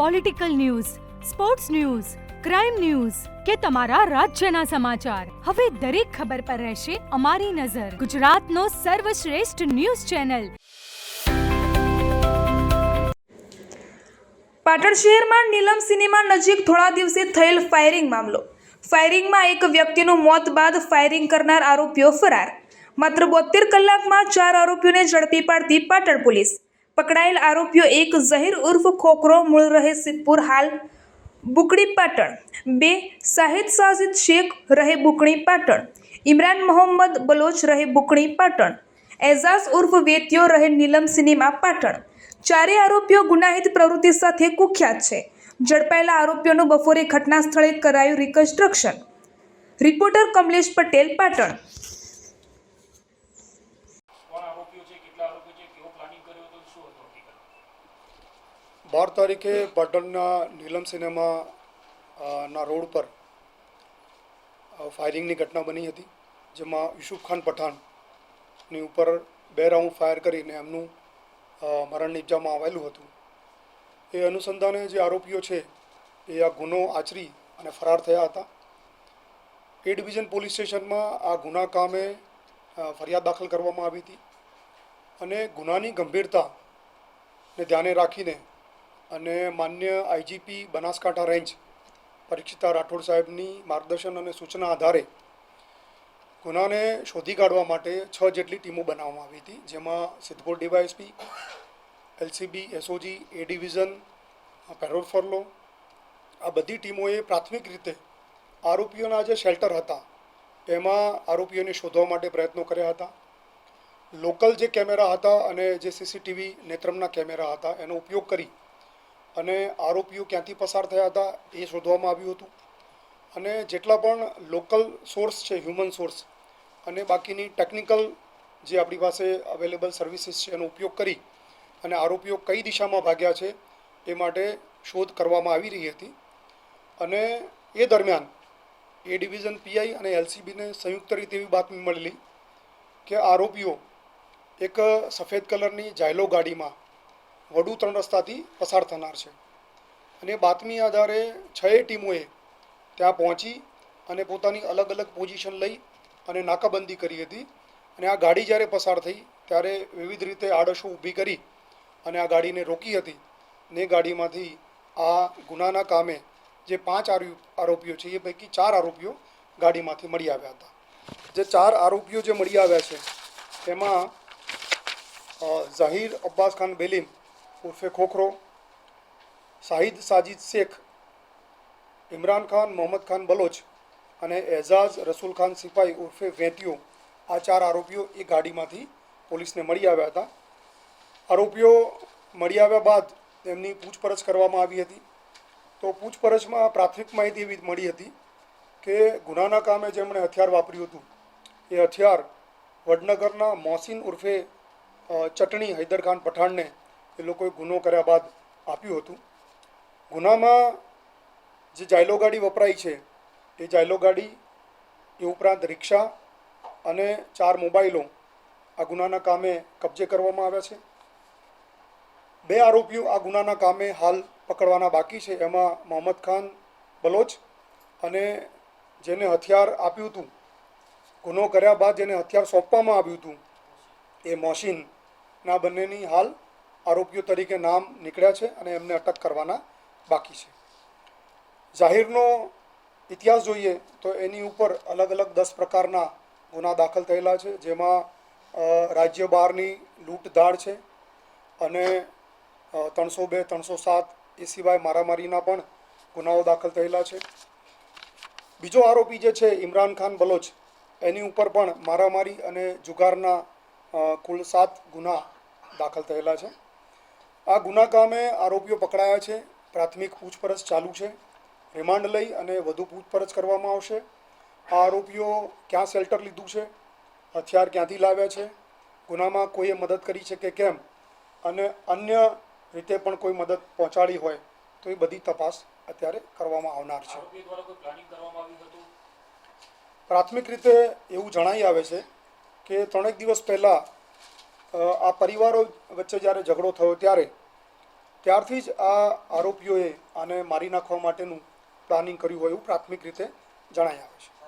Political news, sports news, crime news કે તમારા રાજ્યના સમાચાર, હવે દરેક ખબર પર રહેશે અમારી નજર. ગુજરાતનો સર્વશ્રેષ્ઠ ન્યૂઝ ચેનલ. પાટણ શહેરમાં નીલમ સિનેમા નજીક થોડા દિવસે થયેલ ફાયરિંગ મામલો. ફાયરિંગમાં એક વ્યક્તિનું મોત બાદ ફાયરિંગ કરનાર આરોપીઓ ફરાર. માત્ર 72 કલાકમાં 4 આરોપીઓને ઝડપી પાડતી પાટણ પોલીસ. પકડાયેલ આરોપીઓ એક ઝહીર ઉર્ફ ખોખરો, મૂળ રહે સિદ્ધપુર, હાલ બુકડી પાટણ. 2 શાહિદ સાજિદ શેખ, રહે બુકણી પાટણ. ઇમરાન મોહમ્મદ બલોચ, રહે બુકણી પાટણ. એઝાઝ ઉર્ફ વેતિયો, રહે નીલમ સિનેમા પાટણ. ચારેય આરોપીઓ ગુનાહિત પ્રવૃત્તિ સાથે કુખ્યાત છે. ઝડપાયેલા આરોપીઓનું બપોરે ઘટના સ્થળે કરાયું રિકન્સ્ટ્રક્શન. રિપોર્ટર કમલેશ પટેલ, પાટણ. 12 તારીખે પાટણના નીલમ સિનેમા ના રોડ પર ફાયરિંગની ઘટના બની હતી, જેમાં યુસુફ ખાન પઠાણની ઉપર 2 રાઉન્ડ ફાયર કરીને એમનું મરણ નિપજાવવામાં આવેલું હતું. એ અનુસંધાને જે આરોપીઓ છે એ આ ગુનો આચરી અને ફરાર થયા હતા. એ ડિવિઝન પોલીસ સ્ટેશનમાં આ ગુના કામે ફરિયાદ દાખલ કરવામાં આવી હતી અને ગુનાની ગંભીરતાને ધ્યાને રાખીને અને માન્ય આઈજીપી બનાસકાંઠા રેન્જ પરીક્ષિતા રાઠોડ સાહેબની માર્ગદર્શન અને સૂચના આધારે ગુનાને શોધી કાઢવા માટે 6 જેટલી ટીમો બનાવવામાં આવી હતી, જેમાં Sidhpur DYSP, LCB, SOG, A division, parole furlough, આ બધી ટીમોએ પ્રાથમિક રીતે આરોપીઓના જે શેલ્ટર હતા એમાં આરોપીઓને શોધવા માટે પ્રયત્નો કર્યા હતા. લોકલ જે કેમેરા હતા અને જે સીસીટીવી નેત્રમના કેમેરા હતા એનો ઉપયોગ કરી અને આરોપીઓ ક્યાંથી પસાર થયા હતા એ શોધવામાં આવ્યું હતું. અને જેટલા પણ લોકલ સોર્સ છે, હ્યુમન સોર્સ, અને બાકીની ટેકનિકલ જે આપણી પાસે અવેલેબલ સર્વિસીસ છે એનો ઉપયોગ કરી અને આરોપીઓ કઈ દિશામાં ભાગ્યા છે એ માટે શોધ કરવામાં આવી રહી હતી. અને એ દરમિયાન એ ડિવિઝન પીઆઈ અને એલસીબીને સંયુક્ત રીતે એવી બાતમી મળેલી કે આરોપીઓ એક સફેદ કલરની જાયલો ગાડીમાં વડુ 3 રસ્તાથી પસાર થનાર છે. અને બાતમી આધારે 6 ટીમોએ ત્યાં પહોંચી અને પોતાની અલગ અલગ પોઝિશન લઈ અને નાકાબંધી કરી હતી. અને આ ગાડી જ્યારે પસાર થઈ ત્યારે વિવિધ રીતે આડશો ઊભી કરી અને આ ગાડીને રોકી હતી. ને ગાડીમાંથી આ ગુનાના કામે જે 5 આરોપીઓ છે એ પૈકી 4 આરોપીઓ ગાડીમાંથી મળી આવ્યા હતા. જે 4 આરોપીઓ જે મળી આવ્યા છે તેમાં ઝહીર અબ્બાસ ખાન બેલીમ ઉર્ફે ખોખરો, શાહિદ સાજિદ શેખ, ઇમરાન ખાન મોહમ્મદ ખાન બલોચ અને એઝાઝ રસૂલ ખાન સિપાઈ ઉર્ફે વેતિયો, આ 4 આરોપીઓ એ ગાડીમાંથી પોલીસને મળી આવ્યા હતા. આરોપીઓ મળી આવ્યા બાદ તેમની પૂછપરછ કરવામાં આવી હતી. તો પૂછપરછમાં પ્રાથમિક માહિતી એવી મળી હતી કે ગુનાના કામે જેમણે હથિયાર વાપર્યું હતું એ હથિયાર વડનગરના મોહસિન ઉર્ફે ચટણી હૈદરખાન પઠાણને એ લોકોએ ગુનો કર્યા બાદ આપ્યું હતું. ગુનામાં જે જાયલો ગાડી વપરાઈ છે એ જાયલો ગાડી, એ ઉપરાંત રિક્ષા અને 4 મોબાઈલો આ ગુનાના કામે કબજે કરવામાં આવ્યા છે. 2 આરોપીઓ આ ગુનાના કામે હાલ પકડવાના બાકી છે. એમાં મોહમ્મદ ખાન બલોચ અને જેને હથિયાર આપ્યું હતું, ગુનો કર્યા બાદ જેને હથિયાર સોંપવામાં આવ્યું હતું એ મોહસિનના બંનેની હાલ આરોપીઓ તરીકે નામ નીકળ્યા છે અને એમને અટક કરવાના બાકી છે. ઝાહિરનો ઇતિહાસ જોઈએ તો એની ઉપર અલગ અલગ 10 પ્રકારના ગુના દાખલ થયેલા છે, જેમાં રાજ્ય બહારની લૂંટધાડ છે અને 302, 307 એ સિવાય મારામારીના પણ ગુનાઓ દાખલ થયેલા છે. બીજો આરોપી જે છે ઇમરાન ખાન બલોચ, એની ઉપર પણ મારામારી અને જુગારના કુલ 7 ગુના દાખલ થયેલા છે. આ ગુના કામે આરોપીઓ પકડાયા છે. પ્રાથમિક પૂછપરછ ચાલુ છે. રિમાન્ડ લઈ અને વધુ પૂછપરછ કરવામાં આવશે. આ આરોપીઓ ક્યાં શેલ્ટર લીધું છે, હથિયાર ક્યાંથી લાવ્યા છે, ગુનામાં કોઈએ મદદ કરી છે કે કેમ, અને અન્ય રીતે પણ કોઈ મદદ પહોંચાડી હોય તો એ બધી તપાસ અત્યારે કરવામાં આવનાર છે. પ્રાથમિક રીતે એવું જણાઈ આવે છે કે 3 દિવસ પહેલાં આ પરિવારો વચ્ચે જ્યારે ઝઘડો થયો ત્યારે ત્યારથી જ આ આરોપીઓએ આને મારી નાખવા માટેનું પ્લાનિંગ કર્યું હોય એવું પ્રાથમિક રીતે જણાઈ આવે છે.